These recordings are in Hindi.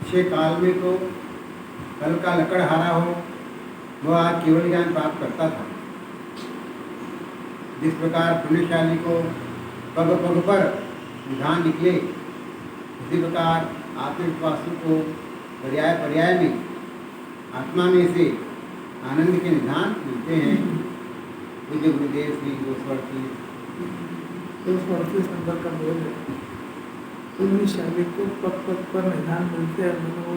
अच्छे काल में तो कल का लकड़हारा हो वह आज केवल ज्ञान प्राप्त करता था। जिस प्रकार पुण्यशाली को पग पग पर निधान निकले, उसी प्रकार आत्मविश्वासी को पर्याय पर्याय में आत्मा में से आनंद के निधान मिलते हैं। पूज्य गुरुदेव श्री 238 नंबर का बोल है, पुण्यशाली को पग पग पर निधान मिलते हैं। वो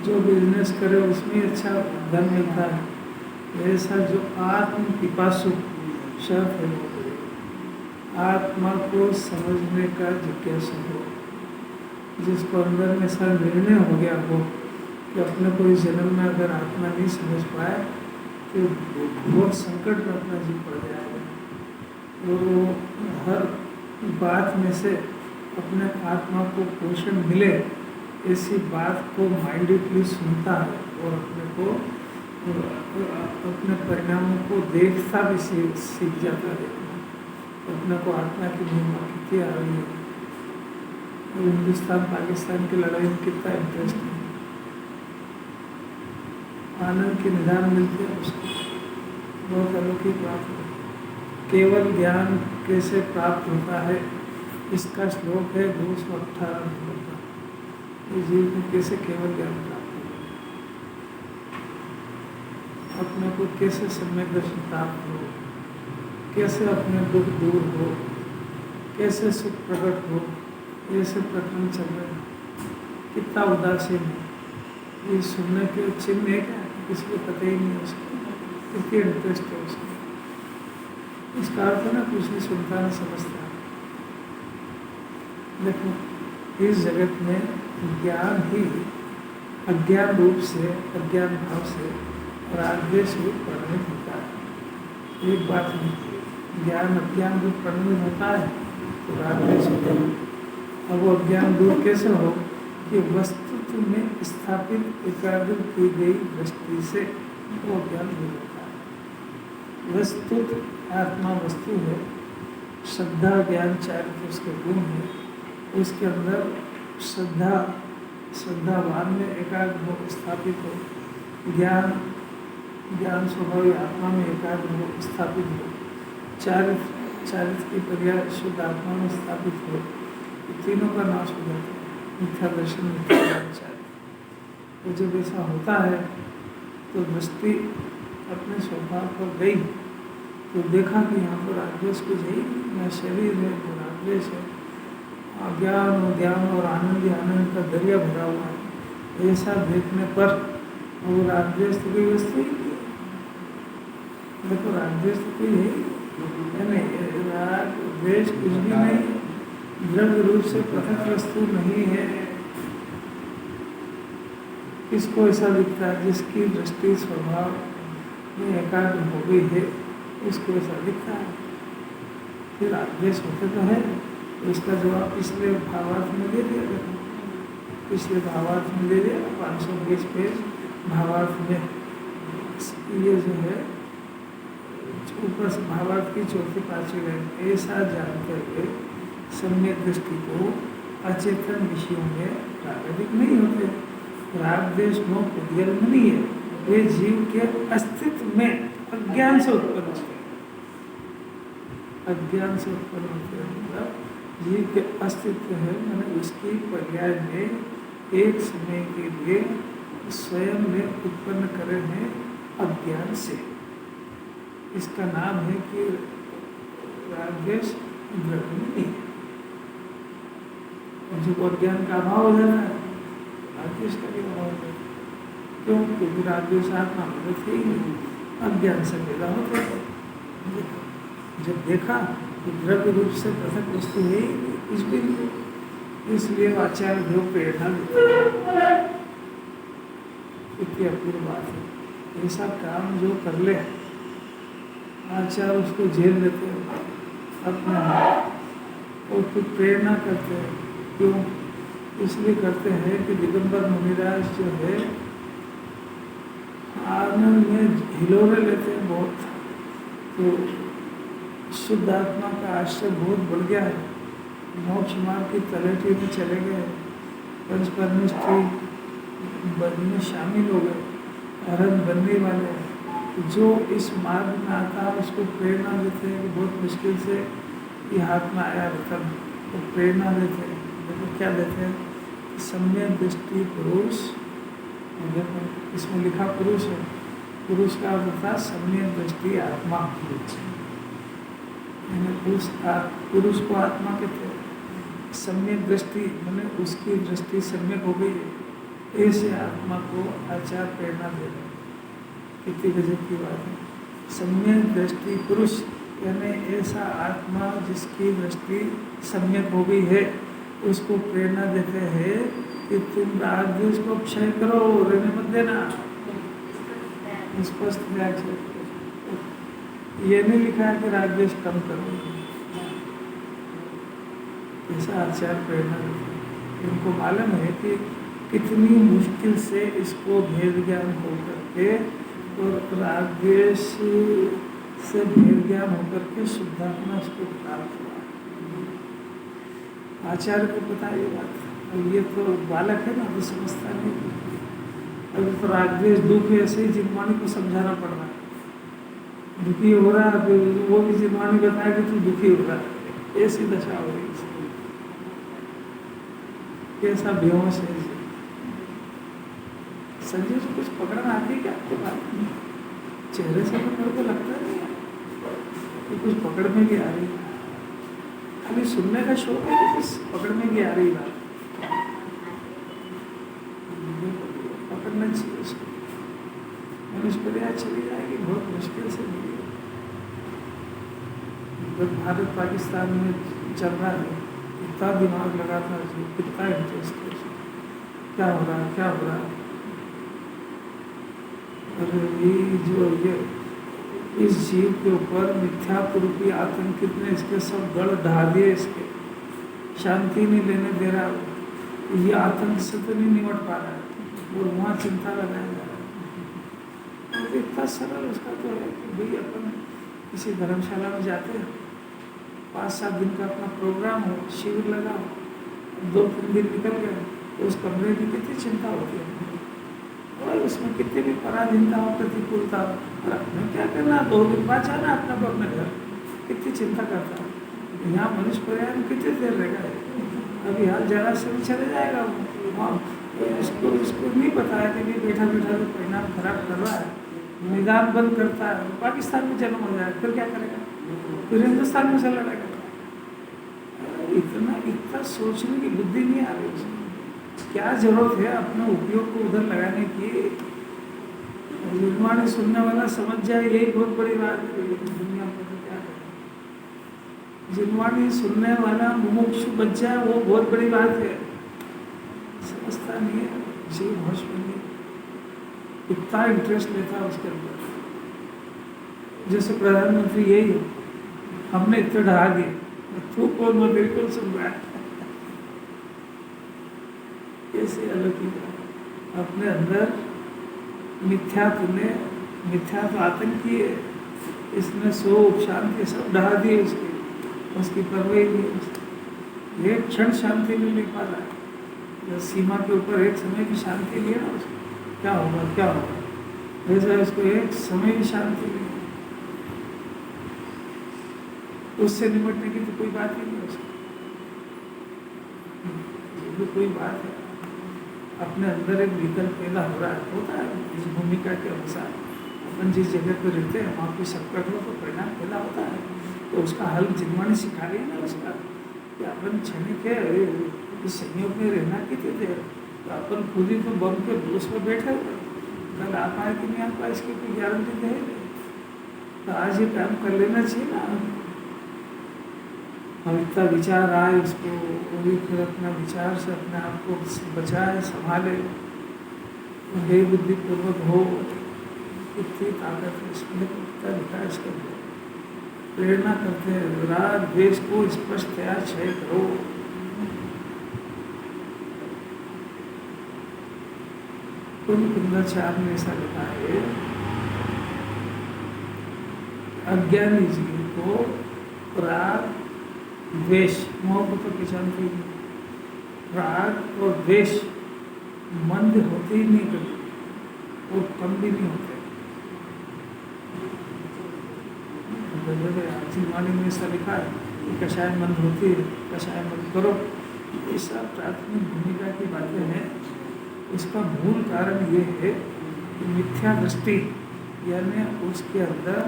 जो बिजनेस करे उसमें अच्छा धन मिलता है। ऐसा जो आत्म पिपासु शब्द है, आत्मा को समझने का जिज्ञासा हो, जिसको अंदर में ऐसा निर्णय हो गया हो कि अपने को इस जन्म में अगर आत्मा नहीं समझ पाए तो बहुत संकट में अपना जीव पड़ जाएगा। और वो हर बात में से अपने आत्मा को पोषण मिले ऐसी बात को माइंडेडली सुनता है और अपने को अपने परिणामों को देखता भी सीख जाता है। अपने को आत्मा की महिमा कितनी आ रही है। हिंदुस्तान पाकिस्तान की लड़ाई में कितना इंटरेस्ट है, आनंद के निदान मिलते हैं उसको, बहुत अलौकिक बात है। केवल ज्ञान कैसे प्राप्त होता है इसका श्लोक है 218 नंबर का। ये जीव को कैसे केवल ज्ञान प्राप्त होगा, अपने को कैसे सम्यक दर्शन प्राप्त हो, कैसे अपने दुख दूर हो, कैसे सुख प्रकट हो। ऐसे प्रकरण चल रहे हैं, कितना उदासीन है। ये सुनने के चिन्ह है क्या, किसी को पता ही नहीं है उसको, कितनी इंटरेस्ट है उसको। इसका अर्थ ना कुछ नहीं सुनता नहीं समझता। देखो इस जगत में ज्ञान ही अज्ञान रूप से, अज्ञान भाव से रागद्वेष रूप परिणित होता है। एक बात नहीं, ज्ञान अज्ञान रूप परिणित होता है तो रागद्वेष होता है। अब वो अज्ञान दूर कैसे हो कि वस्तुत्व में स्थापित एकाग्र की गई दृष्टि से वो अज्ञान दूर होता है। वस्तुत्व आत्मा वस्तु है, श्रद्धा ज्ञान चारित्र उसके गुण है। उसके अंदर श्रद्धावान में एकाग्र हो, स्थापित हो। ज्ञान स्वभाव आत्मा में एकाग्र हो, स्थापित हो। चारित्र की पर्याय शुद्ध आत्मा में स्थापित हो, तीनों का नाश हो जाता है। मिथ्या दर्शन, मिथ्या ज्ञान, चारित्र। तो जब ऐसा होता है तो दृष्टि अपने स्वभाव पर गई तो देखा कि यहाँ पर रागद्वेष कुछ है, मेरा शरीर है वो रागद्वेष है, अज्ञान और ज्ञान और आनंद ही आनंद का दरिया भरा हुआ है। ऐसा देखने पर वो रागद्वेष तो कोई वस्तु ही नहीं है। देखो रागद्वेष तो कोई है नहीं, रागद्वेष कुछ भी नहीं, द्रव्य रूप से पृथक वस्तु नहीं है। किसको ऐसा दिखता है, जिसकी दृष्टि स्वभाव में एकाग्र हो गई है उसको ऐसा दिखता है। फिर रागद्वेष होते तो है, इसका जवाब पिछले भावार्थ में दे दिया गया। पिछले भावार्थ में दे दिया 520 पेज भावार्थ में। ये जो है ऊपर से भावार्थ की चौथी पांचवी लाइन, ऐसा जानते हुए सम्यक दृष्टि को अचेतन विषयों में प्राकृतिक नहीं होते। राग द्वेष मोह उद्गल नहीं है, वे जीव के अस्तित्व में अज्ञान से उत्पन्न होते हैं। अज्ञान से उत्पन्न होते हैं मतलब जीव के अस्तित्व है, मैंने उसकी पर्याय में एक समय के लिए स्वयं में उत्पन्न करे हैं अज्ञान से। इसका नाम है कि राग द्वेष द्रव्य नहीं है। और जब अज्ञान का अभाव हो जाता है राग द्वेष का भी अभाव हो जाता है। क्यों? क्योंकि राग द्वेष आत्मा में थे ही नहीं, अज्ञान से पैदा होते हैं। जब देखा तो द्रव्य रूप से पृथक वस्तु है ही नहीं, कुछ भी नहीं। इसलिए आचार्य देव प्रेरणा देते हैं। कितनी अपूर्व बात है। ऐसा काम जो कर ले आचार्य उसको झेल लेते हैं अपने हाथ और फिर प्रेरणा करते हैं। क्यों? इसलिए करते हैं कि दिगंबर मुनिराज जो है आनंद में हिलोरे लेते हैं बहुत। तो शुद्ध आत्मा का आश्रय बहुत बढ़ गया है, मोक्ष मार्ग की तलहटी में चले गए, पंचपरमेष्ठी में शामिल हो गए, अरहंत बनने वाले हैं। जो इस मार्ग में आता है उसको प्रेरणा देते हैं कि बहुत मुश्किल से ये हाथ में आया रतन, तो प्रेरणा देते हैं। देखो क्या देते हैं? सम्यक दृष्टि पुरुष, इसमें लिखा पुरुष है, पुरुष का अर्थ था सम्यक दृष्टि आत्मा। पुरुष को आत्मा कहते हैं। सम्यक दृष्टि मैंने उसकी दृष्टि सम्यक हो गई है, ऐसे आत्मा को आचार प्रेरणा दे रहे। कितनी गजब की बात है। सम्यक दृष्टि पुरुष यानी ऐसा आत्मा जिसकी दृष्टि सम्यक हो गई है, उसको प्रेरणा देते हैं कि तुम राग द्वेष को क्षय करो, रहने मत देना। स्पष्ट व्याख्या, ये नहीं लिखा है कि राग द्वेष कम करो। ऐसा आचार प्रेरणा देते हैं। इनको मालूम है कि कितनी मुश्किल से इसको भेद ज्ञान हो करके और राग द्वेष से भेद ज्ञान होकर के शुद्धात्मा उसको प्राप्त हुआ। आचार्य को पता ये बात, और ये तो बालक है ना, तो समझता नहीं। अभी तो राग द्वेष दुख ऐसे ही जिनवाणी को समझाना पड़ रहा है। दुखी हो रहा है तो वो भी जिनवाणी बताया कि तू दुखी हो रहा है, ऐसी दशा हो रही है। कैसा बेहोश है। संजय जी कुछ पकड़ना आती है क्या आपको? बात चेहरे से तो मेरे को लगता नहीं है कि कुछ पकड़ में भी आ रही है। खाली सुनने का शौक है कि कुछ पकड़ में भी आ रही बात। पकड़ना चाहिए उसको, मनुष्य चली जाएगी बहुत मुश्किल से मिली। जब भारत पाकिस्तान में चल रहा है, इतना दिमाग लगा था, कितना इंटरेस्ट है, क्या हो रहा है, क्या हो रहा है। ये इस जीव के ऊपर मिथ्यापुरूपी आतंक कितने इसके सब गढ़ ढा दिए, इसके शांति नहीं लेने दे रहा। ये आतंक से तो नहीं निपट पा रहा है और वहाँ चिंता लगाया जा रहा है। और इतना सरल उसका तो है कि भाई अपन किसी धर्मशाला में जाते हैं, 5-7 दिन का अपना प्रोग्राम हो, शिविर लगाओ, 2-3 दिन निकल गए तो उस कमरे की कितनी चिंता होती है और उसमें कितनी भी पराधीनता हो, प्रतिकूलता हो, और अपने क्या करना, 2 दिन बाद जाना अपने घर, कितनी चिंता करता है। यहाँ मनुष्य पर्याय में कितनी देर रहेगा, अभी हाल जरा से भी चले जाएगा वहाँ। इसको नहीं पता है कि भी बैठा बैठा तो परिणाम खराब कर रहा है, निदान बंद करता है, पाकिस्तान में जन्म हो जाए फिर क्या करेगा, फिर हिंदुस्तान में से लड़ेगा। इतना सोचने की बुद्धि नहीं आ रही उसमें। क्या जरूरत है अपने उपयोग को उधर लगाने की। निर्माण सुनने वाला समझ जाए यही बहुत बड़ी बात है। दुनिया में तो क्या है, जिनवाणी सुनने वाला मुमुक्षु बच जाए वो बहुत बड़ी बात है। समझता नहीं है, जीव होश में नहीं, इतना इंटरेस्ट लेता उसके अंदर। जैसे प्रधानमंत्री यही हो, हमने इतने ढहा दिए, तू कौन, मैं बिल्कुल सुन रहा है। कैसे अलौकिक अपने अंदर मिथ्यात्व आतंकी है, इसने शोक शांति सब ढहा दिए उसकी परवाही नहीं, एक क्षण शांति नहीं ले पा रहा है। जब सीमा के ऊपर एक समय की शांति लिया ना उसको, क्या होगा वैसा इसको एक समय की शांति नहीं, उससे निपटने की तो कोई बात ही नहीं उसको। ये कोई बात है, अपने अंदर एक विकल्प पैदा हो रहा है, होता है इस भूमिका के अनुसार। अपन जिस जगह पर रहते हैं वहाँ कोई संकट हो तो परिणाम पैदा होता है, तो उसका हल जिनवाणी सिखा रही है ना उसका, कि अपन क्षणिक है इस संयोग में रहना कितने देर, तो अपन खुद ही तो बम के भरोस पर बैठे हुए, कल आ पाए कि नहीं आ पाए इसकी कोई गारंटी है नहीं, तो आज ये काम कर लेना चाहिए ना। हम इतना विचार आए उसको, वो भी फिर अपना विचार से अपने आप को बचाए संभाले, हे बुद्धिपूर्वक हो, कितनी ताकत है इसमें, कितना विकास कर दो, प्रेरणा करते हैं राग द्वेष को स्पष्टतया क्षय करो। कुंदाचार में ऐसा लिखा है, अज्ञानी जीव को राग द्वेष, मोह को तो पहचानते ही नहीं, राग और द्वेष मंद होते ही नहीं कभी, और कम भी नहीं होते। जिनवाणी में ऐसा लिखा है कि कषाय मंद होती है, कषाय मंद करो, ये सब प्राथमिक भूमिका की बातें हैं। इसका मूल कारण ये है कि मिथ्या दृष्टि, यानी उसके अंदर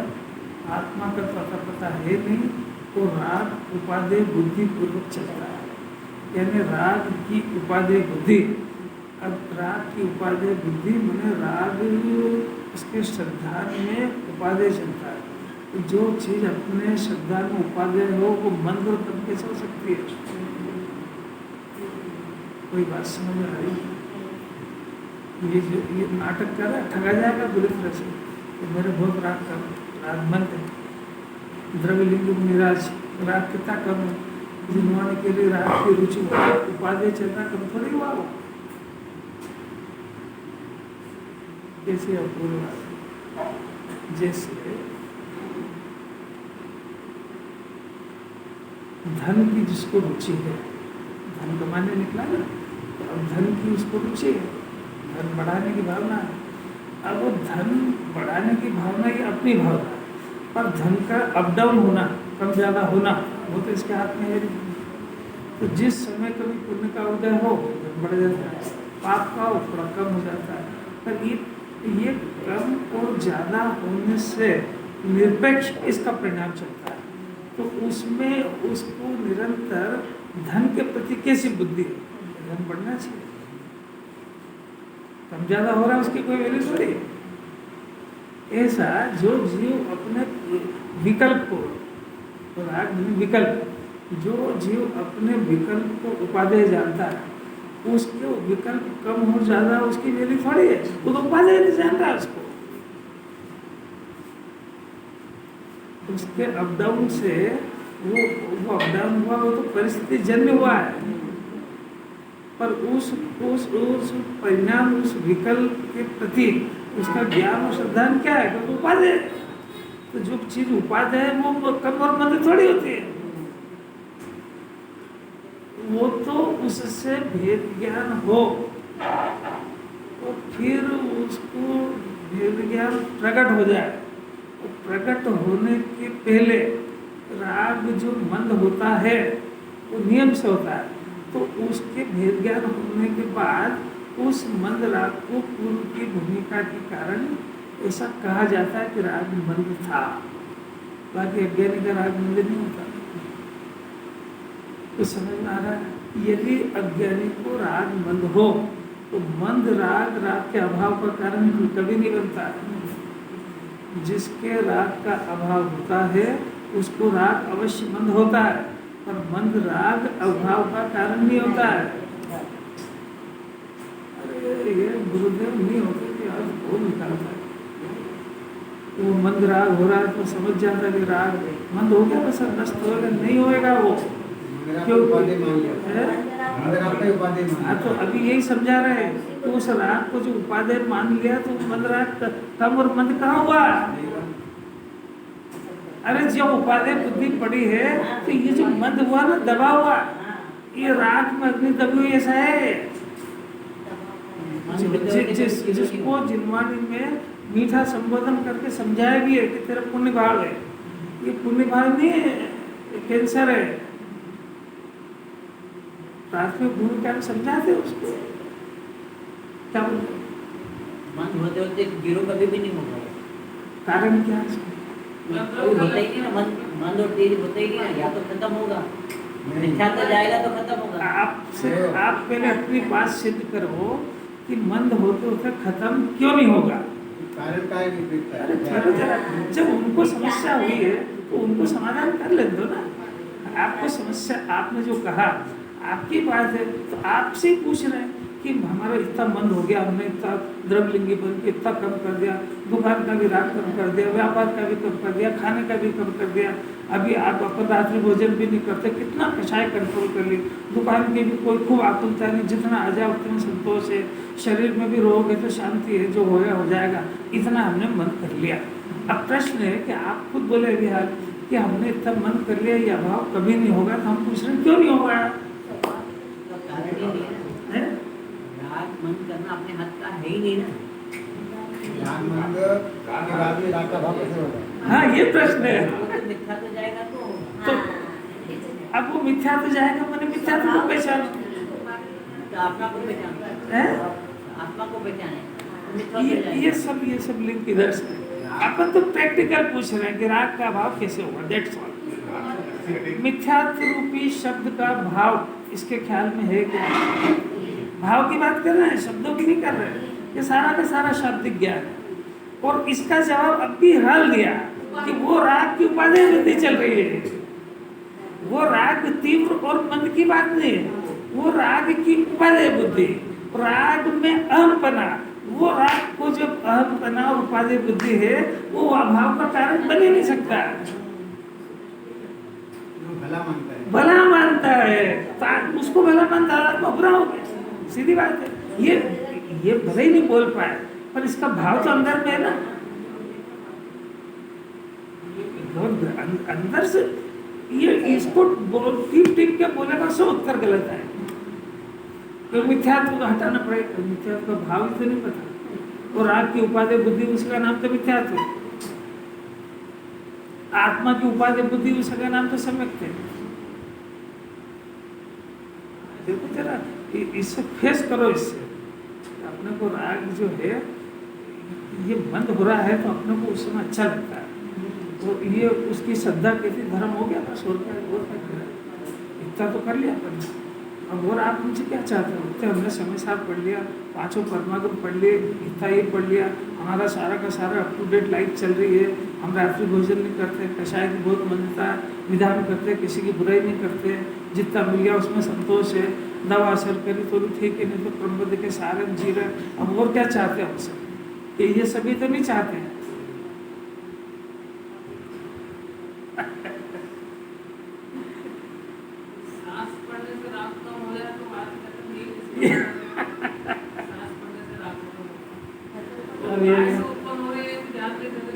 आत्मा का पता है नहीं, तो राग उपादेय बुद्धि पूर्वक चलता है, यानी राग की उपादेय बुद्धि। अब राग की उपादेय बुद्धि मैंने राग उसके श्रद्धा में उपादेय चलता है, तो जो चीज़ अपने श्रद्धा में उपादेय हो वो मंद और कम कैसे हो सकती है? कोई बात समझ में आ रही? ये नाटक कर रहा है, ठगा जाएगा बुरी तरह से, तो मेरे बहुत राग मंद है, द्रव्यलिंग निराज, राग कितना कम है, जिनवाने के लिए राग की रुचि उपादेय चलना कम थोड़ी हुआ हो, कैसे अपूर्व। जैसे धन की जिसको रुचि है, धन कमाने निकला ना, तो अब धन की उसको रुचि है, धन बढ़ाने की भावना है। अब वो धन बढ़ाने की भावना ये अपनी भावना है, पर धन का अप डाउन होना, कम ज़्यादा होना, वो तो इसके हाथ में है नहीं। तो जिस समय कभी पुण्य का उदय हो धन बढ़ जाता है, पाप का हो थोड़ा कम हो जाता है, पर ये कम और ज़्यादा होने से निरपेक्ष इसका परिणाम चलता है। तो उसमें उसको निरंतर धन के प्रति कैसी बुद्धि है, धन बढ़ना चाहिए, कम ज़्यादा हो रहा है उसकी कोई वैल्यू थोड़ी है। ऐसा जो जीव अपने विकल्प को, तो राग विकल्प, जो जीव अपने विकल्प को उपादेय जानता है, उसके विकल्प कम हो ज़्यादा उसकी वैल्यू थोड़ी है, वो तो उपादेय नहीं जान रहा उसको, उसके अप डाउन से वो अप डाउन हुआ, वो तो परिस्थिति जन्य हुआ है, पर उस परिणाम, उस विकल्प के प्रति उसका ज्ञान और श्रद्धा क्या है, तो उपादेय। तो जो चीज उपादेय है वो कम और मंद थोड़ी होती है, वो तो उससे भेद ज्ञान हो, तो फिर उसको भेद ज्ञान प्रकट हो जाए। प्रकट होने के पहले राग जो मंद होता है वो नियम से होता है, तो उसके भेद ज्ञान होने के बाद उस मंद राग को पूर्व की भूमिका के कारण ऐसा कहा जाता है कि राग मंद था, बाकी अज्ञानी का राग मंद नहीं होता। तो समझ में आ रहा है, यदि अज्ञानी को राग मंद हो तो मंद राग के अभाव का कारण कभी नहीं बनता है। जिसके राग का अभाव होता है उसको राग अवश्य मंद होता है, पर मंद राग अभाव का कारण नहीं होता है। अरे ये गुरुदेव नहीं होते कि आज बहुत निकालता है, वो मंद राग हो रहा है तो समझ जाता है कि राग मंद हो गया, बस नष्ट होगा, नहीं होएगा वो, क्यों? हाँ, तो अभी यही समझा रहे हैं, तो उस राग को जो उपादेय मान लिया तो मंद राग कम और मंद कहाँ हुआ? अरे जो उपादेय बुद्धि पड़ी है तो ये जो मंद हुआ ना, दबा हुआ, ये राग में अग्नि दबी हुई ऐसा है। जिसको जिनवाणी में मीठा संबोधन करके समझाया भी है कि तेरा पुण्य भाव है, ये पुण्य भाव नहीं है, कैंसर है। प्राथमिक भूमिका में समझाते उसको, क्या बोलते मन होते होते जीरो कभी भी नहीं होगा। कारण क्या है इसमें? कोई होता ही नहीं ना, मंद और तेज होता ही नहीं ना, या तो खत्म होगा, मिथ्या तो जाएगा तो खत्म होगा। आप पहले अपनी बात सिद्ध करो कि मंद होते होते खत्म क्यों नहीं होगा। कारण का ही विपरीत अरे है। ठहरो जरा, जब उनको समस्या हुई है तो उनको समाधान कर ले दो ना। आपको समस्या, आपने जो कहा आपकी बात है, तो आपसे ही पूछ रहे हैं कि हमारा इतना मन हो गया, हमने इतना द्रव्यलिंगी बन के इतना कम कर दिया, दुकान का भी रात कम कर दिया, व्यापार का भी कम कर दिया, खाने का भी कम कर दिया, अभी आप अपन रात्रि भोजन भी नहीं करते, कितना कषाय कंट्रोल कर ली, दुकान की भी कोई खूब आकुलता नहीं, जितना आ जाए उतना संतोष है, शरीर में भी रोग है तो शांति है, जो होगा हो जाएगा, इतना हमने मन कर लिया। अब प्रश्न है कि आप खुद बोले अभी हाल कि हमने इतना मन कर लिया, ये अभाव कभी नहीं होगा, तो हम पूछ रहे हैं क्यों नहीं होगा? तो कारण ही नहीं है है? ना, राग मन करना अपने हाथ का है ही नहीं ना। ध्यान मंद के बाद में राग का भाव कैसे होगा? हाँ, ये प्रश्न है। वो तो मिथ्या तो जाएगा तो अब वो मिथ्या तो जाएगा, मैंने मिथ्या तो को पहचानो, तो आत्मा को पहचानना है? आत्मा को पहचाने तो मिथ्या तो जाएगा। ये सब लिंक इधर से। अपन तो प्रैक्टिकल पूछ रहे हैं कि राग का भाव कैसे होगा, दैट्स ऑल। मिथ्यात्व रूपी शब्द का भाव इसके ख्याल में है क्या? भाव की बात कर रहे हैं, शब्दों की नहीं कर रहे हैं। ये सारा का सारा शाब्दिक ज्ञान है। और इसका जवाब अब भी हल दिया कि वो राग की उपाधि वृद्धि चल रही है। वो राग तीव्र और मंद की बात नहीं है, वो राग की उपाधि बुद्धि, राग में अहमपना, वो राग को जब अहमपना और उपाधि बुद्धि है, वो अभाव का कारण बन ही नहीं सकता। भला मानता है। भला मानता है, तो उसको भला मानता है, आत्मा बुरा हो गया, सीधी बात है। ये भले ही नहीं बोल पाए, पर इसका भाव तो अंदर में है ना। अंदर से ये इसको टीप टीप के बोलेगा, सब उत्तर गलत है। तो मिथ्यात्व को हटाना पड़ेगा, मिथ्यात्व का भाव ही तो नहीं पता। और राग की उपाधि बुद्धि, उसका नाम तो मिथ्यात्व है। आत्मा की उपाधि बुद्धि, उसका नाम तो सम्यक है। देखो जरा, इससे फेस करो, इससे अपने को राग जो है ये बंद हो रहा है तो अपने को उस समय अच्छा लगता है, तो ये उसकी श्रद्धा कहती धर्म हो गया, बस और क्या इतना तो कर लिया अपन। अब और आप मुझे क्या चाहते हो? इतने हमने समय साथ पढ़ लिया, पांचों परमागम पढ़ लिए, इतना ये पढ़ लिया, हमारा सारा का सारा अप टू डेट लाइफ चल रही है, हम रात्रि भोजन नहीं करते, कषाय की बहुत मान्यता है, विधान करते, किसी की बुराई नहीं करते, जितना मिल गया उसमें संतोष है, दवा असर करी तो भी ठीक है, नहीं तो क्रमबद्ध के सारे जी रहे। अब और क्या चाहते हैं हमसे? कि ये सभी तो नहीं चाहते हैं।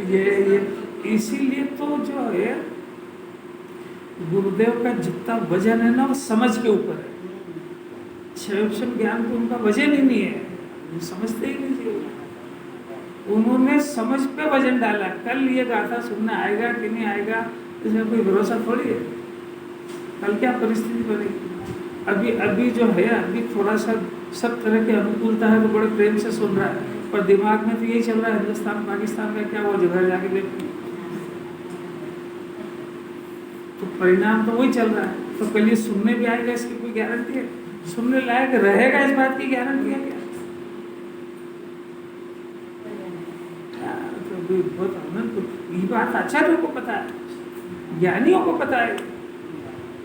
ये इसीलिए तो जो है गुरुदेव का जितना वजन है ना, वो समझ के ऊपर है। क्षयोक्षम ज्ञान को उनका वजन ही नहीं है, वो समझते ही नहीं थे। उन्होंने समझ पे वजन डाला। कल ये गाथा सुनने आएगा कि नहीं आएगा, इसमें कोई भरोसा थोड़ी है। कल क्या परिस्थिति बनेगी? अभी जो है, अभी थोड़ा सा सब तरह की अनुकूलता है तो बड़े प्रेम से सुन रहा है, पर दिमाग में तो यही चल रहा है, हिंदुस्तान पाकिस्तान का क्या हुआ, घर जाके देखो तो परिणाम तो वही चल रहा है। तो कल ये सुनने भी आएगा, इसकी कोई गारंटी है? सुनने लायक रहेगा, इस बात की गारंटी है क्या? तो बहुत आनंद, ये बात आचार्यों को पता है, ज्ञानियों को पता है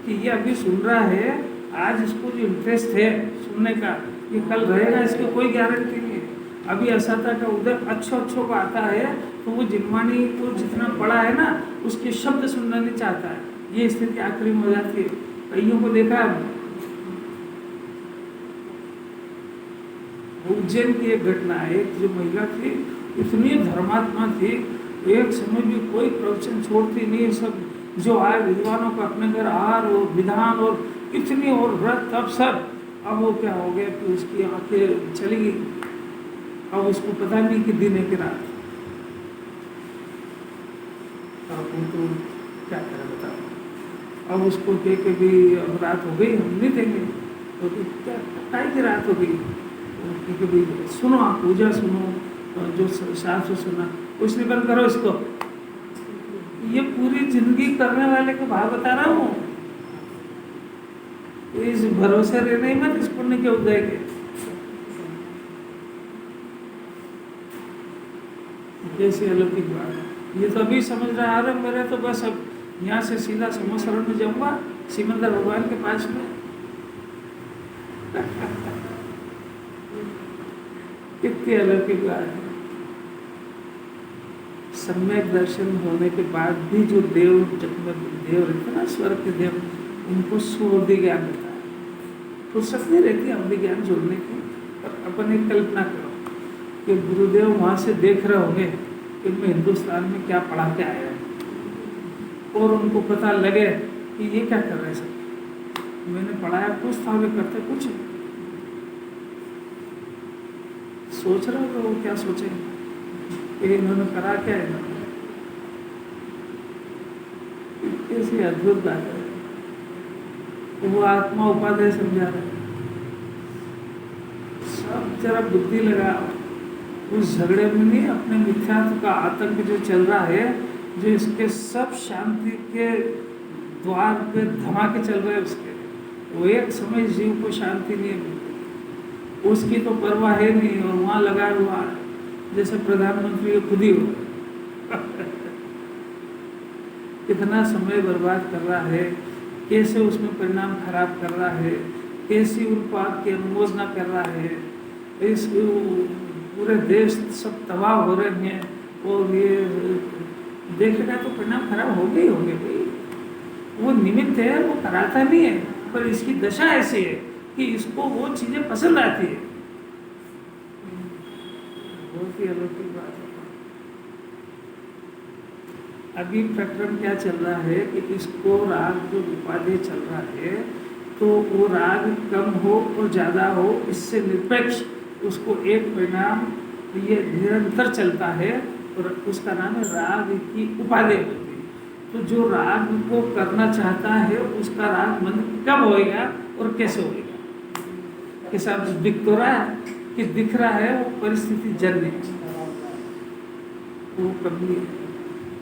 कि ये अभी सुन रहा है, आज इसको जो इंटरेस्ट है सुनने का, ये कल रहेगा, इसकी कोई गारंटी नहीं है। अभी असता का उधर अच्छों को आता है तो वो जिनवाणी को जितना पढ़ा है ना, उसके शब्द सुनना नहीं चाहता है। ये स्थिति आखिरी में हो जाती है। कईयों को देखा, उज्जैन की एक घटना है, एक जो महिला थी इतनी धर्मात्मा थी, एक समय भी कोई प्रवचन छोड़ती नहीं, सब जो आए विद्वानों का अपने घर आहार और विधान और इतनी और व्रत, तब सब। अब वो क्या हो गया कि उसकी आंखें चली गई, अब उसको पता नहीं कि दिन है कि रात। अब वो तो क्या करें बताओ। अब उसको कह के भी अब रात हो गई, हम नहीं देंगे, तो क्या की रात हो गई, क्योंकि भाई सुनो, आप पूजा सुनो, जो शास्त्र सुना, उसने बंद करो इसको। ये पूरी जिंदगी करने वाले को भाव बता रहा हूँ। इस भरोसे रहने ही मत इस पुण्य के उदय के। कैसी अलौकिक बात है। ये तो अभी समझ रहा है, अरे मेरे तो बस अब यहाँ से सीधा समोसरण में जाऊंगा सिमंदर भगवान के पास में। कितनी अलौकिक बात है। सम्यक दर्शन होने के बाद भी जो देव देव रहते ना, स्वर्ग के देव, उनको सुअवधि ज्ञान रहता है। फुर्सत नहीं रहती अवधि ज्ञान जोड़ने की। पर अपन एक कल्पना करो कि गुरुदेव वहाँ से देख रहे होंगे कि मैं हिंदुस्तान में क्या पढ़ा के आया है, और उनको पता लगे कि ये क्या कर रहे सब, मैंने पढ़ाया कुछ था, वे करते कुछ। सोच रहे हो तो वो क्या सोचेंगे कि इन्होंने करा क्या है। कैसी अद्भुत बात है। वो आत्मा उपाध्याय समझा रहे हैं। सब जरा बुद्धि लगाओ उस झगड़े में, नहीं अपने मिथ्यात्व का आतंक जो चल रहा है, जो इसके सब शांति के द्वार पे धमाके चल रहे हैं उसके, वो एक समय जीव को शांति नहीं मिलती, उसकी तो परवाह है नहीं, और वहाँ लगा हुआ जैसे प्रधानमंत्री खुद ही हो। कितना समय बर्बाद कर रहा है, कैसे उसमें परिणाम खराब कर रहा है, कैसी उत्पाद की अनुमोदना कर रहा है। इस पूरे देश सब तबाह हो रहे हैं, और ये देखेगा तो परिणाम खराब होंगे ही होंगे भाई। वो निमित्त है, वो कराता नहीं है, पर इसकी दशा ऐसी है कि इसको वो चीजें पसंद आती है। बहुत ही अलौकिक बात है। अभी प्रकरण क्या चल रहा है कि इसको राग जो उपाधि चल रहा है, तो वो राग कम हो और ज़्यादा हो, इससे निरपेक्ष उसको एक परिणाम ये निरंतर चलता है, और उसका नाम है राग की उपाधि होती है। तो जो राग को करना चाहता है उसका राग मन कब होएगा और कैसे होएगा, कैसा दिख तो रहा है कि दिख रहा है, वो परिस्थिति जन्य है, वो कभी है।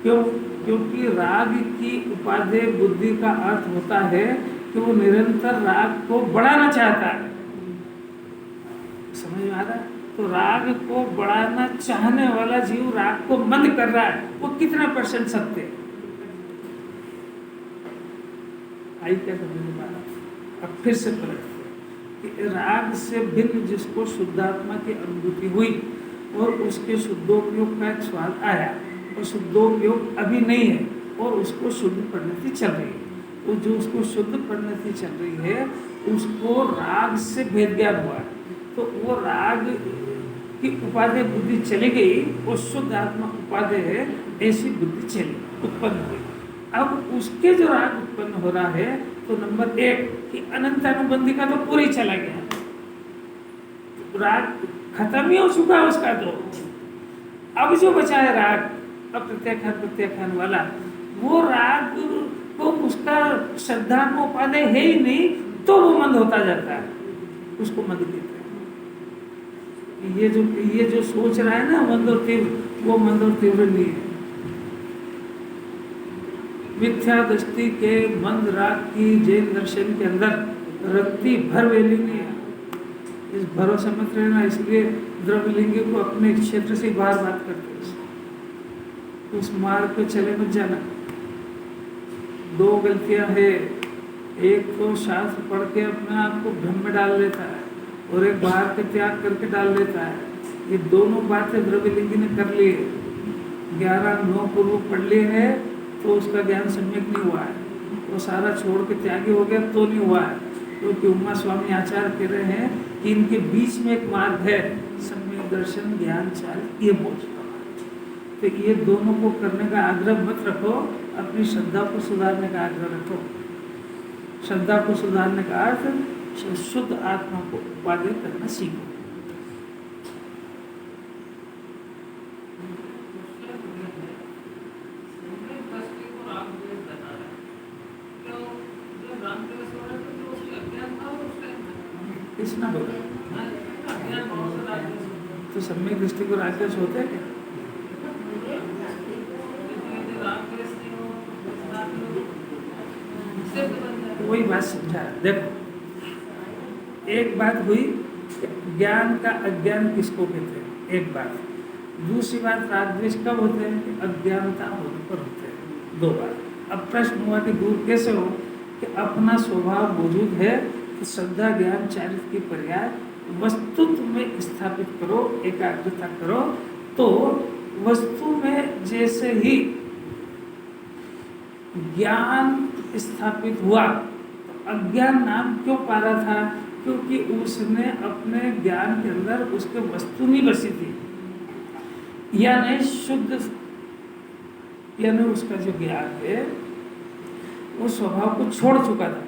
क्यों? क्योंकि राग की उपाधि बुद्धि का अर्थ होता है कि वो निरंतर राग को बढ़ाना चाहता है। समझ में आ रहा है? तो राग को बढ़ाना चाहने वाला जीव राग को मंद कर रहा है, वो कितना % सत्य है? आई क्या समझ में आ रहा? अब फिर से पलटते कि राग से भिन्न जिसको शुद्धात्मा की अनुभूति हुई और उसके शुद्धोपयोग का एक स्वाद आया, और शुद्धोपयोग अभी नहीं है, और उसको शुद्ध परिणति चल रही है, वो जो उसको शुद्ध परिणति चल रही है उसको राग से भेद ज्ञान हुआ है। तो वो राग की उपाधि बुद्धि चली गई, वो शुद्ध आत्मा उपाधि है, ऐसी बुद्धि चली उत्पन्न हुई। अब उसके जो राग उत्पन्न हो रहा है, तो नंबर 1 कि अनंतानुबंधी का तो पूरी चला गया, राग खत्म ही हो चुका है उसका। तो अब जो बचा है राग प्रत्याख्यान वाला, वो राग को उसका श्रद्धा को उपाधि है ही नहीं, तो वो मंद होता जाता है, उसको मंद कहते हैं। ये जो सोच रहा है ना मंद और तीव्र, वो मंद और तीव्र नहीं है। मिथ्या दृष्टि के मंद राग की जैन दर्शन के अंदर रत्ती भर वैल्यू नहीं है। इस भरोसे मत रहना, इसलिए द्रव्यलिंगी को अपने क्षेत्र से बाहर बात करते हैं। उस मार्ग पे चले मत जाना। 2 गलतियां है, एक तो शास्त्र पढ़ के अपने आप को भ्रम में डाल लेता है, और एक बाहर के त्याग करके डाल लेता है। ये दोनों बातें द्रव्यलिंगी ने कर ली है। 11-9 पूर्व पढ़ लिए है तो उसका ज्ञान सम्यक नहीं हुआ है, वो सारा छोड़ के त्यागी हो गया तो नहीं हुआ है। क्योंकि उमा स्वामी आचार्य कह रहे हैं कि इनके बीच में एक मार्ग है, सम्यक दर्शन ज्ञान चाल ये बोझ। तो ये दोनों को करने का आग्रह मत रखो, अपनी श्रद्धा को सुधारने का आग्रह रखो। श्रद्धा को सुधारने का अर्थ शुद्ध आत्मा को उपाधि करना सीखो। कृष्णा बोला तो तो सम्यक दृष्टि को राग द्वेष होते हैं क्या? वही बात समझा। देखो एक बात हुई, ज्ञान का अज्ञान किसको कहते हैं, एक बात। दूसरी बात राग द्वेष कब होते हैं कि अज्ञानता होने पर होते हैं, दो बात। अब प्रश्न हुआ कि दूर कैसे हो, कि अपना स्वभाव मौजूद है तो श्रद्धा ज्ञान चारित्र की पर्याय वस्तुत्व में स्थापित करो, एकाग्रता करो, तो वस्तु में जैसे ही ज्ञान स्थापित हुआ तो अज्ञान नाम क्यों पा रहा था, क्योंकि उसने अपने ज्ञान के अंदर उसके वस्तु नहीं बसी थी, यानी शुद्ध, यानी उसका जो ज्ञान है वो स्वभाव को छोड़ चुका था,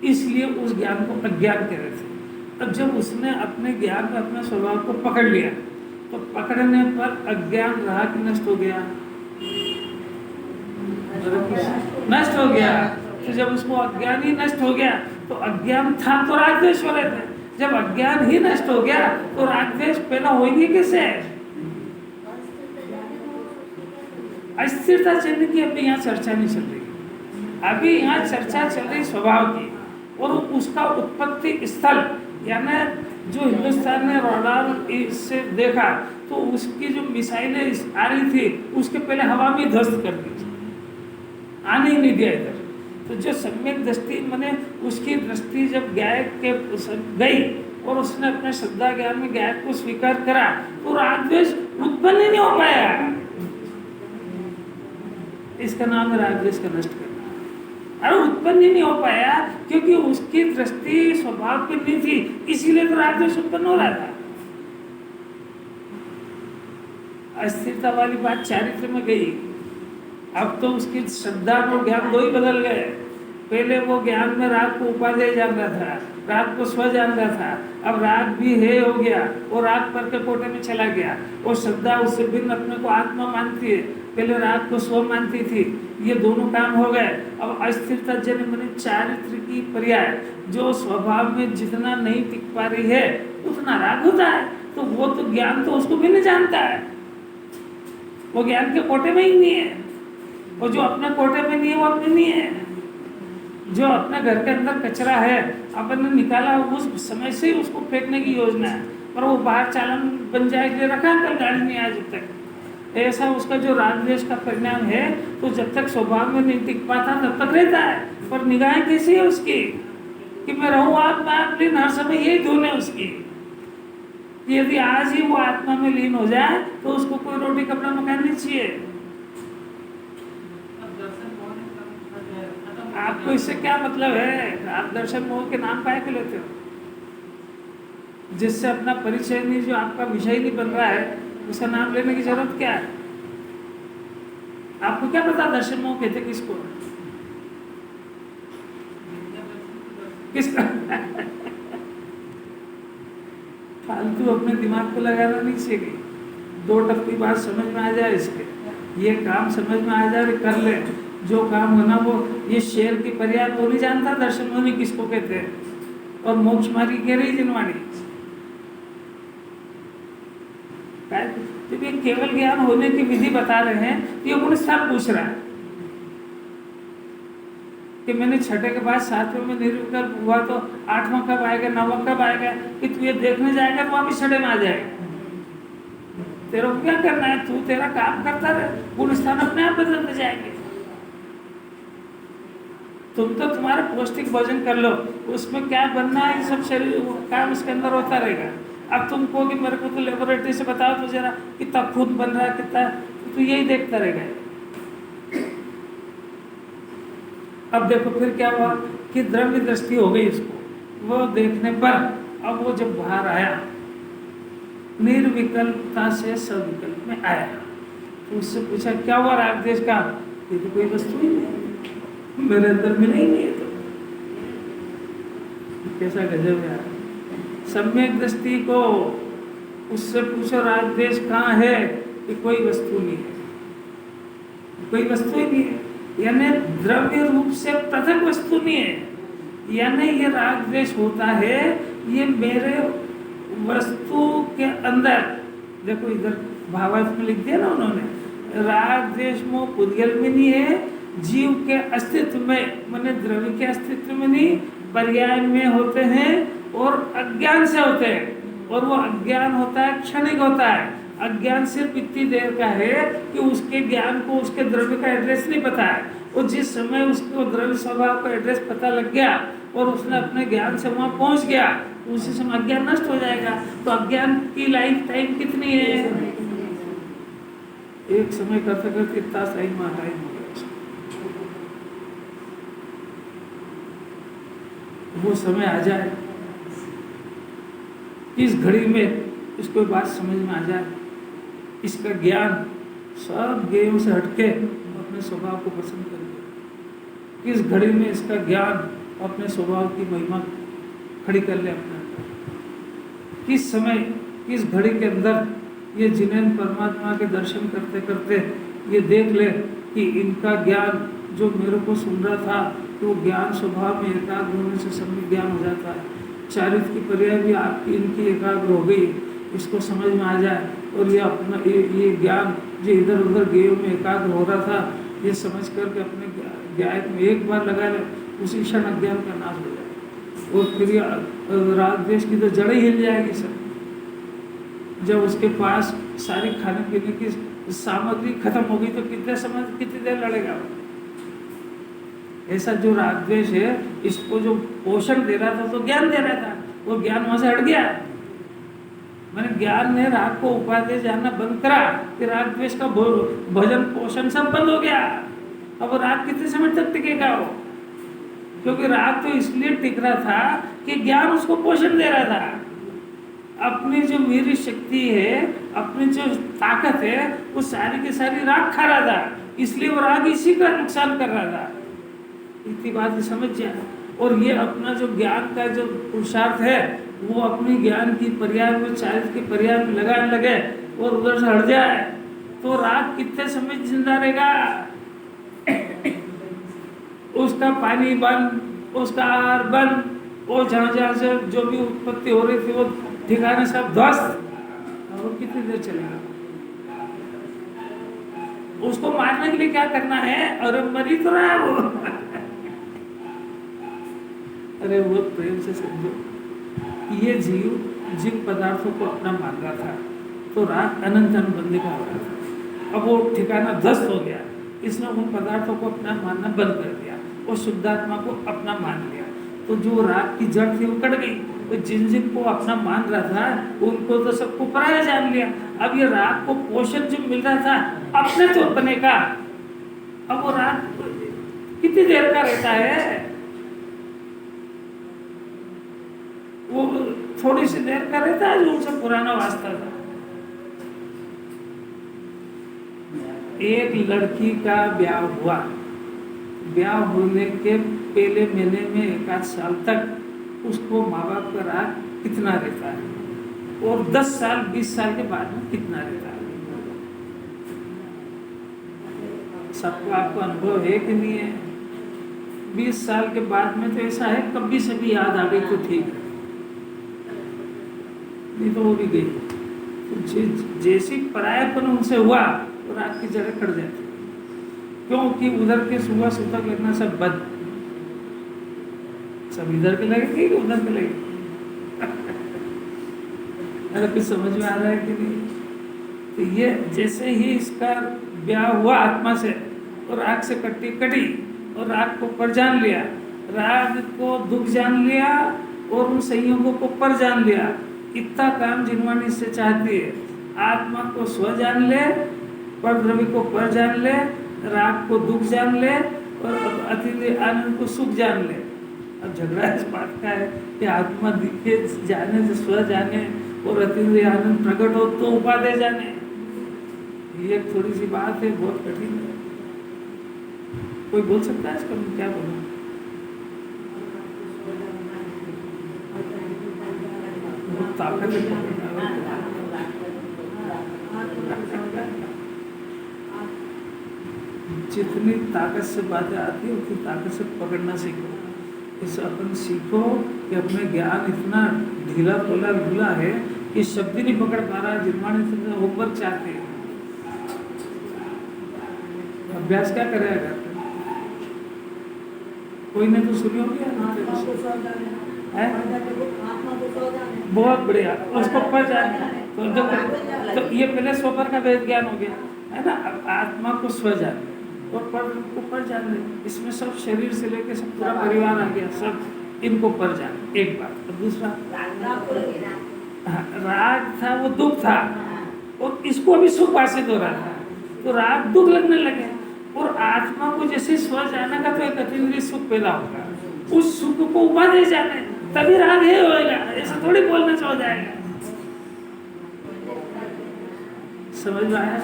इसलिए उस ज्ञान को अज्ञान कह रहे थे। अब जब उसने अपने ज्ञान में अपने स्वभाव को पकड़ लिया तो पकड़ने पर अज्ञान रहा कि नष्ट हो गया, नष्ट हो गया। तो जब उसको अज्ञान ही नष्ट हो गया तो अज्ञान था तो राग द्वेष हो रहे थे, जब अज्ञान ही नष्ट हो गया तो राग द्वेष पैदा होंगे कैसे? अस्थिरता चलने की अभी यहाँ चर्चा नहीं चल रही, अभी यहाँ चर्चा चल रही स्वभाव की, और उसका उत्पत्ति स्थल यानी जो हिंदुस्तान ने रडार से देखा तो उसकी जो मिसाइलें आ रही थी उसके पहले हवा में ध्वस्त कर दी, आने ही नहीं दिया इधर। तो जो सम्यक दृष्टि माने उसकी दृष्टि जब गायक के गई और उसने अपने श्रद्धा ज्ञान में गायक को स्वीकार करा तो राग द्वेष उत्पन्न ही नहीं हो पाया। इसका नाम है राग द्वेष का नष्ट करना। अरे उत्पन्न ही नहीं हो पाया क्योंकि उसकी दृष्टि स्वभाव की नहीं थी, इसीलिए तो राग द्वेष उत्पन्न हो रहा था। अस्थिरता वाली बात चारित्र में गई, अब तो उसकी श्रद्धा और ज्ञान दो ही बदल गए। पहले वो ज्ञान में राग को उपादेय जान रहा था, राग को स्व जान रहा था, अब राग भी है हो गया और राग पर के कोटे में चला गया, और श्रद्धा उससे भिन्न अपने को आत्मा मानती है, पहले राग को स्व मानती थी, ये दोनों काम हो गए। अब अस्थिरता जन्य माने चारित्र की पर्याय, जो स्वभाव में जितना नहीं टिक पा रही है उतना राग होता है, तो वो तो ज्ञान तो उसको भी नहीं जानता है, वो ज्ञान के कोटे में ही नहीं है, और जो अपने कोटे में नहीं है वो अपने नहीं है। जो अपने घर के अंदर कचरा है अपन ने निकाला, उस समय से ही उसको फेंकने की योजना है, पर वो बाहर चालन बन जाएगी, रखा कल गाड़ी नहीं आज तक। ऐसा उसका जो राग द्वेष का परिणाम है, तो जब तक स्वभाव में नहीं टिक पाता तब तक रहता है, पर निगाहें कैसी है उसकी कि मैं रहूँ आत्मा आप लीन, हर समय यही धुन है उसकी। यदि आज ही वो आत्मा में लीन हो जाए तो उसको कोई रोटी कपड़ा मकान नहीं चाहिए। आपको इससे क्या मतलब है? आप दर्शन मोह के नाम काहे के लेते हो, जिससे अपना परिचय नहीं, जो आपका विषय नहीं बन रहा है, उसका नाम लेने की जरूरत क्या है? आपको क्या पता दर्शन मोह कहते किसको? किसका? फालतू अपने दिमाग को लगाना नहीं चाहिए। दो टप्पी बात समझ में आ जाए, इसके ये काम समझ में आ जाए, कर ले जो काम होना वो। ये शेर की पर्याय वो नहीं जानता दर्शन मोह किसको कहते हैं, और मोक्ष मार्गी कह रही जिनवाणी। जब ये केवल ज्ञान होने की विधि बता रहे हैं तो ये गुण सब पूछ रहा है कि मैंने छठे के बाद सातवें में निर्विकल्प हुआ तो आठवां कब आएगा, नौवां कब आएगा, कि तू ये देखने जाएगा तो वापिस छठे में आ जाएगा। तेरा को क्या करना है, तू तेरा काम करता रहे, गुण स्थान अपने आप बदलते जाएंगे। तुम तो तुम्हारा पौष्टिक भोजन कर लो, उसमें क्या बनना है सब शरीर काम उसके अंदर होता रहेगा। अब तुम कहो कि मेरे को तो लेबोरेटरी से बताओ तो जरा कितना खून बन रहा है, कितना, तो यही देखता रहेगा। अब देखो फिर क्या हुआ कि द्रव्य दृष्टि हो गई इसको, वो देखने पर अब वो जब बाहर आया निर्विकल्पता से सविकल्प में आया, तो उससे पूछा क्या हुआ राग द्वेष का? ये तो कोई वस्तु ही नहीं, मेरे अंदर मिला ही नहीं है। तो कैसा गजब है। सम्यक दृष्टि को उससे पूछो राग द्वेष कहाँ है, कि कोई वस्तु नहीं है, कोई वस्तु ही नहीं है, यानी द्रव्य रूप से पृथक वस्तु नहीं है। यानी ये राग द्वेष होता है, ये मेरे वस्तु के अंदर, देखो इधर भावार्थ में लिख दिया ना उन्होंने, राग द्वेष मोह पुद्गल में नहीं है, जीव के अस्तित्व में, माने द्रव्य के अस्तित्व में नहीं, पर्याय में होते हैं और अज्ञान से होते हैं। और वो अज्ञान होता है, क्षणिक होता है। अज्ञान सिर्फ इतनी देर का है कि उसके ज्ञान को उसके द्रव्य का एड्रेस नहीं पता है। और जिस समय उसको द्रव्य स्वभाव का एड्रेस पता लग गया और उसने अपने ज्ञान से वहां पहुंच गया, उसी समय अज्ञान नष्ट हो जाएगा। तो अज्ञान की लाइफ टाइम कितनी है? एक समय करते करते इतना टाइम हो गया। वो समय आ जाए, इस घड़ी में इसको बात समझ में आ जाए, इसका ज्ञान सब गेयों से हटके अपने स्वभाव को पसंद कर ले। किस घड़ी में इसका ज्ञान अपने स्वभाव की महिमा खड़ी कर ले अपने अंदर। किस समय, किस घड़ी के अंदर ये जिनेन परमात्मा के दर्शन करते करते ये देख ले कि इनका ज्ञान जो मेरे को सुन रहा था, तो ज्ञान स्वभाव में एकाग्र होने से सम्यक ज्ञान हो जाता है। चारित्र की पर्याय भी आपकी इनकी एकाग्र हो गई, इसको समझ में आ जाए और ये अपना ये ज्ञान जो इधर उधर गेयों में एकाग्र हो रहा था, ये समझ करके अपने ज्ञान में एक बार लगा ले, उसी क्षण अज्ञान का नाश हो जाए। और फिर राग द्वेष की तो जड़ ही हिल जाएगी सब। जब उसके पास सारी खाने पीने की सामग्री खत्म हो गई तो कितनी देर लड़ेगा? ऐसा जो राग द्वेष है, इसको जो पोषण दे रहा था तो ज्ञान दे रहा था, वो ज्ञान वहां से हट गया। मैंने ज्ञान ने राग को उपादेय जानना बंद करा कि राग द्वेष का भोजन पोषण सब बंद हो गया। अब वो राग कितने समय तक टिकेगा वो? क्योंकि राग तो इसलिए टिक रहा था कि ज्ञान उसको पोषण दे रहा था। अपनी जो वीर शक्ति है, अपनी जो ताकत है, वो सारी की सारी राग खा रहा था, इसलिए वो राग इसी का नुकसान कर रहा था। इतनी बात समझ जाए। और ये अपना जो ज्ञान का जो पुरुषार्थ है, वो अपनी ज्ञान की पर्याय में, चारित्र की पर्याय में लगाने लगे और उधर से हट जाए तो राग कितने समय जिंदा रहेगा? उसका पानी बंद, उसका आहार बंद, और जहाँ से जो भी उत्पत्ति हो रही थी वो ठिकाने सब ध्वस्त, और कितनी देर चलेगा? उसको मारने के लिए क्या करना है? अरे मरी तो रहा है वो। अरे वो प्रेम से समझो, ये जीव जिन पदार्थों को अपना मान रहा था तो राग अनंत अनुबंधी का हो रहा था। अब वो ठिकाना ध्वस्त हो गया, इसने उन पदार्थों को अपना मानना बंद कर दिया और शुद्धात्मा को अपना मान लिया। तो जो राग की जड़ थी वो कट गई। तो जिन जिन को अपना मान रहा था उनको तो सबको पराया जान लिया। अब ये राग को पोषण जो मिल रहा था अपने तो बने का, अब वो राग कितनी देर का रहता है? वो थोड़ी सी देर का रहता है जो उनसे पुराना वास्ता था। एक लड़की का ब्याह हुआ, ब्याह होने के पहले महीने में 1 साल तक उसको माँ बाप का राग कितना रहता है, और 10 साल 20 साल के बाद में कितना रहता है? सबको आपको अनुभव है कि नहीं है? 20 साल के बाद में तो ऐसा है, कभी से भी याद आ गई तो ठीक है, नहीं तो वो भी गई। तो जैसी परायापन उनसे हुआ तो राग की जड़ें कट जाती, क्योंकि उधर के सुबह सूतक लगना सब बंद, सब इधर के लगेंगे कि उधर के लगेंगे? अरे कुछ समझ में आ रहा है कि नहीं? तो ये जैसे ही इसका ब्याह हुआ आत्मा से और राग से कटी और राग को पर जान लिया, राग को दुख जान लिया और उन संयोगों को पर जान लिया। इतना काम जिनवानी से चाहती है, आत्मा को स्व जान ले, पर द्रव्य को पर जान ले, राग को दुख जान ले और अतीन्द्रिय आनंद को सुख जान ले। अब झगड़ा इस बात का है कि आत्मा दिखे जाने से स्व जाने और अतीन्द्रिय आनंद प्रकट हो तो उपादेय जाने। ये एक थोड़ी सी बात है, बहुत कठिन है। कोई बोल सकता है इसका? मैं क्या बोलूं? ताकत जितनी ताकत से बातें आती है उतनी ताकत से पकड़ना सीखो। इस अपन सीखो कि अपने ज्ञान इतना ढीला पोला ढूला है कि शब्द ही नहीं पकड़ पा रहा। जिनवाणी से होमवर्क चाहते हैं, अभ्यास क्या करेगा? कोई ने तो सुनी होगी है? बहुत बढ़िया, उसको पढ़ जाए तो देखो, तो ये पहले स्वपर का वेद ज्ञान हो गया है ना। अब आत्मा को स्व जान और पर को पर जान ले, इसमें सब शरीर से लेके सब पूरा परिवार आ गया, सब इनको पर जान एक बात। और दूसरा राग था, वो दुख था, और इसको अभी सुख भाषित हो रहा था, तो राग दुख लगने लगे। और आत्मा को जैसे स्व जाना का तो एक अतीन्द्रिय सुख पैदा होगा, उस सुख को उपाधि जाने तभी राग है होएगा, ऐसा थोड़ी बोलने से हो जाएगा। समझ में आया?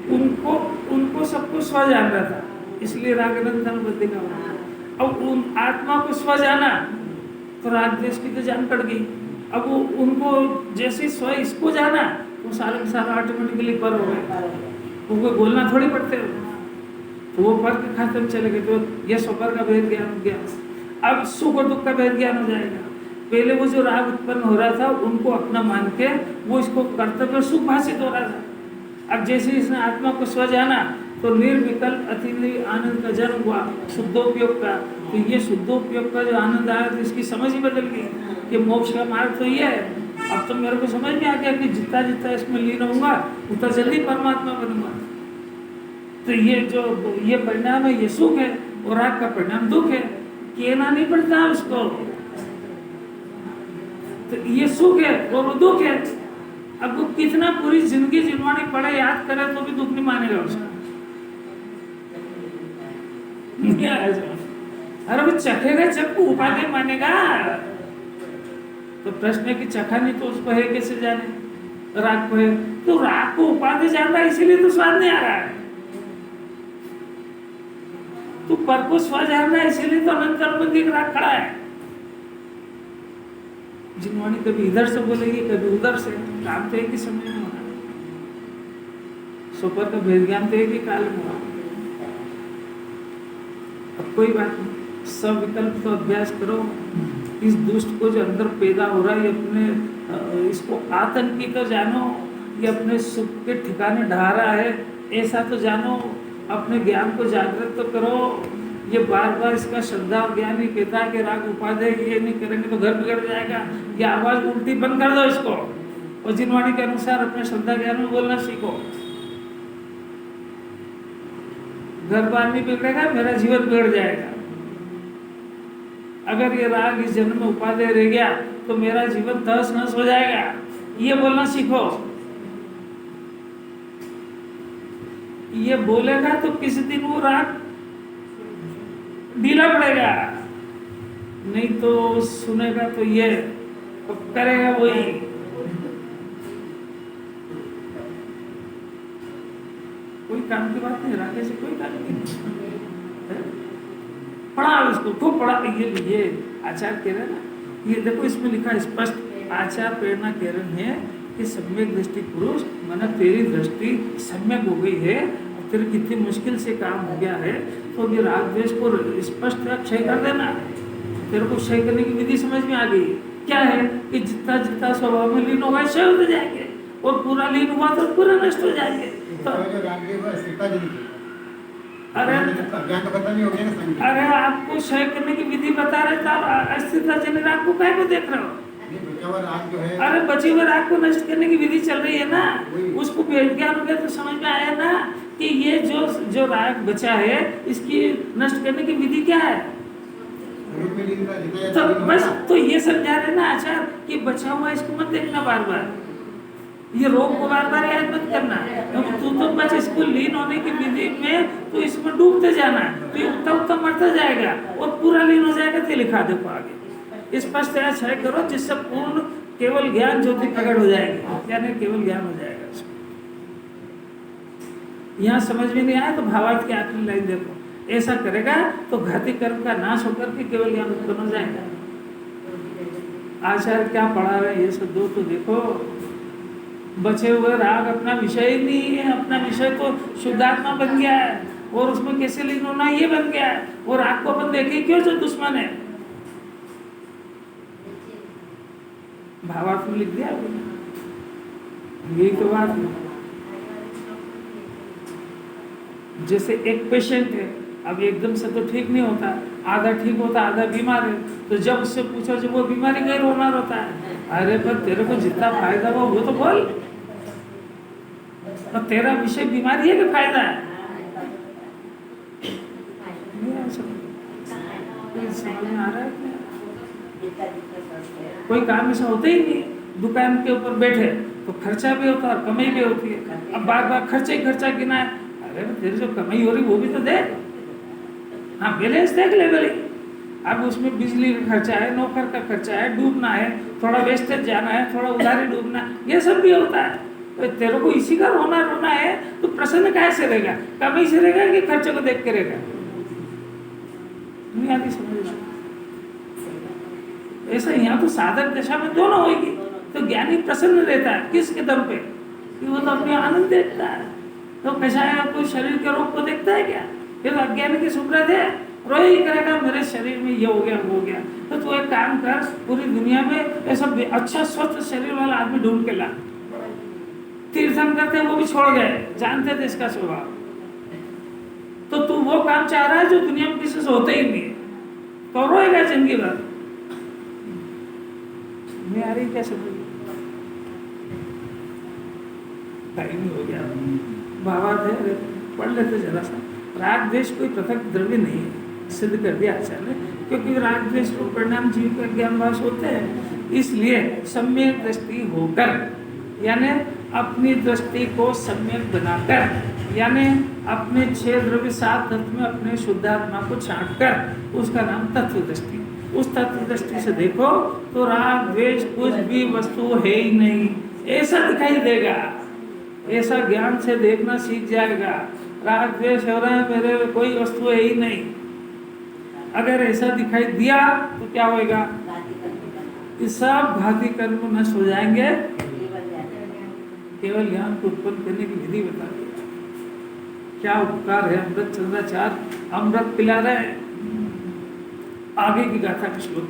उनको सबको स्व जान रहा था, इसलिए राग बंधन बुद्धि का हुआ। अब उन आत्मा को स्व जाना तो राग द्वेष की तो जान पड़ गई। अब वो उनको जैसे स्व इसको जाना, वो सारा ऑटोमेटिकली पर हो गए, उनको बोलना थोड़ी पड़ते हो, तो वो पर के खाते में चले गए। तो ये स्वपर का भेद ज्ञान हो गया। अब सुख और दुख का भेद ज्ञान हो जाएगा। पहले वो जो राग उत्पन्न हो रहा था उनको अपना मान के वो इसको कर्तव्य और सुख भाषित हो रहा था। अब जैसे इसने आत्मा को स्व जाना तो निर्विकल्प अतीन्द्रिय आनंद का जन्म हुआ, शुद्धोपयोग का। तो ये शुद्धोपयोग का जो आनंद आया, तो इसकी समझ ही बदल गई कि मोक्ष का मार्ग तो ये है। अब तो मेरे को समझ में आ गया कि जितना जितना इसमें लीन होऊंगा उतना जल्दी परमात्मा बनूंगा। तो ये परिणाम है, ये सुख है, और राग का परिणाम दुख है। कहना नहीं पड़ता उसको, तो ये सुख है और वो दुख है। अब वो कितना पूरी जिंदगी जिनवाणी पढ़े याद करे तो भी दुख नहीं मानेगा उसका। अरे वो चखेगा जब वो उपाधि मानेगा। तो प्रश्न है कि चखा नहीं तो उसको है कैसे जाने? राग को है तो राग को उपाधि जान रहा है, इसीलिए तो स्वाद नहीं आ रहा है। तो पर को स्वाद जान रहा है, इसीलिए तो अनंत अनुबंधी राग खड़ा है। जिनवाणी कभी इधर से बोलेगी कभी उधर से, काम तो एक ही समय में होना, सुपर का भेद ज्ञान तो एक ही काल में होना। अब कोई बात नहीं, सब विकल्प तो अभ्यास करो। इस दुष्ट को जो अंदर पैदा हो रहा है, अपने इसको आतंकी तो जानो, ये अपने सुख के ठिकाने ढा रहा है ऐसा तो जानो, अपने ज्ञान को जागृत तो करो। ये बार बार इसका श्रद्धा और ज्ञान ही कहता है कि राग उपाधि ये नहीं करेंगे तो घर बिगड़ जाएगा, ये आवाज उल्टी बंद कर दो इसको, और जिनवाणी के अनुसार अपने श्रद्धा ज्ञान में बोलना सीखो। घर बार नहीं बिगड़ेगा, मेरा जीवन बिगड़ जाएगा। अगर ये राग इस जन्म में उपाधि रह गया तो मेरा जीवन तहस नहस हो जाएगा, ये बोलना सीखो। ये बोलेगा तो किसी दिन वो राग ढीला पड़ेगा, नहीं तो सुनेगा तो ये करेगा वही। कोई काम की बात नहीं, रागे से कोई काम नहीं। पढ़ा उसको खूब पढ़ा। ये आचार्य कह रहे हैं ना, ये देखो इसमें लिखा स्पष्ट, आचार्य प्रेरणा कह रहे हैं कि सम्यक दृष्टि पुरुष, माना तेरी दृष्टि सम्यक हो गई है, तेरे कितनी मुश्किल से काम हो गया है, तो ये राग द्वेष को स्पष्ट क्षय कर देना। तेरे को क्षय करने की विधि समझ में आ गई। क्या है कि जितना जितना स्वभाव में लीन होगा क्षय होते जाएंगे, और पूरा लीन हुआ तो पूरा नष्ट हो जाएंगे। तो अरे आपको क्षय करने की विधि बता रहे थे, अस्थिरता जनित राग को काहे को देख रहे हो? अरे बचे हुए राग को नष्ट करने की विधि चल रही है ना, उसको ज्ञान हो गया तो समझ में आया ना कि ये जो राग बचा है इसकी नष्ट करने की विधि क्या है। तो बस तो ये समझा रहे ना आचार्य कि बचा हुआ इसको मत देखना बार बार, ये रोग को बार बार याद मत करना, क्योंकि तू तो बस इसको लीन होने की विधि में तो इसमें डूबते जाना, तो ये उतना उतना मरता जाएगा और पूरा लीन हो जाएगा। तो लिखा देखो आगे स्पष्ट क्षय करो, जिससे पूर्ण केवल ज्ञान ज्योति प्रकट हो जाएगी, यानी केवल ज्ञान हो जाएगा। यहाँ समझ में नहीं आया तो भावार्थ की आखिरी लाइन देखो, ऐसा करेगा तो घाती कर्म का नाश होकर के केवल ज्ञान उत्पन्न हो जाएगा। आचार्य क्या पढ़ा रहे हैं ये सब दो तो देखो। बचे हुए राग अपना विषय ही नहीं है, अपना विषय तो शुद्धात्मा बन गया है, और उसमें कैसे लीन होना ये बन गया है। और राग को अपन देखे क्यों जो दुश्मन है, भावार्थ में लिख दिया यही तो बात है। जैसे एक पेशेंट है, अब एकदम से तो ठीक नहीं होता, आधा ठीक होता आधा बीमार है, तो जब उससे पूछो जब वो बीमारी गैर होना होता है, अरे पर तेरे को जितना फायदा हो वो तो बोल, तो तेरा विषय बीमारी है कि फायदा है? समझ में आ रहा है? कोई काम ऐसा होता ही नहीं। दुकान के ऊपर बैठे तो खर्चा भी होता है और कमाई भी होती है। अब बार बार खर्चा ही खर्चा गिना है, अरे तेरी जो कमाई हो रही वो भी तो दे, हाँ बैलेंस देख ले भले। अब उसमें बिजली का खर्चा है, नौकर का खर्चा है, डूबना है, थोड़ा वेस्टेज जाना है, थोड़ा उधारी डूबना, ये सब भी होता है। तो तेरे को इसी का रोना है तो प्रसन्न कैसे रहेगा? कमाई से रहेगा कि खर्चे को देख के रहेगा? नहीं आती समझ। ऐसा यहाँ तो साधक दशा में दोनों होगी। तो ज्ञानी प्रसन्न रहता है किसके दम पे? कि वो तो अपने आनंद देखता है। तो कैसा है, कोई शरीर के रोग को देखता है क्या? ये तो अज्ञान की सुब्रत है, रोई करेगा मेरे शरीर में ये हो गया वो हो गया। तो तू एक काम कर, पूरी दुनिया में ऐसा अच्छा स्वस्थ शरीर वाला आदमी ढूंढ के ला। तीर्थन करते वो भी छोड़ गए, जानते थे इसका स्वभाव। तो तू वो काम चाह रहा है जो दुनिया में किसी से होता ही नहीं है, तो रोएगा जिंदगी भर। नहीं आ रही क्या समझ? टाइम हो गया, भावार्थ है, पढ़ लेते जरा सा। राग द्वेष कोई पृथक द्रव्य नहीं है, सिद्ध कर दिया आचार्य ने, क्योंकि राग द्वेष को परिणाम जीव का ज्ञान भास होते हैं। इसलिए सम्यक दृष्टि होकर, यानी अपनी दृष्टि को सम्यक बनाकर, यानी अपने 6 द्रव्य 7 तत्व में अपने शुद्धात्मा को छांट कर, उसका नाम तत्व दृष्टि। उस तत्व दृष्टि से देखो तो राग द्वेष कुछ भी वस्तु है ही नहीं, ऐसा दिखाई देगा। ऐसा ज्ञान से देखना सीख जाएगा, राग द्वेष हो रहा है मेरे कोई वस्तु है ही नहीं। अगर ऐसा दिखाई दिया तो क्या होएगा? ये सब घाती कर्म नष्ट हो जाएंगे। केवल ज्ञान को उत्पन्न करने की विधि बता दी। क्या उपकार है, अमृत चंद्राचार्य अमृत पिला रहे हैं। आगे की गाथा के श्लोक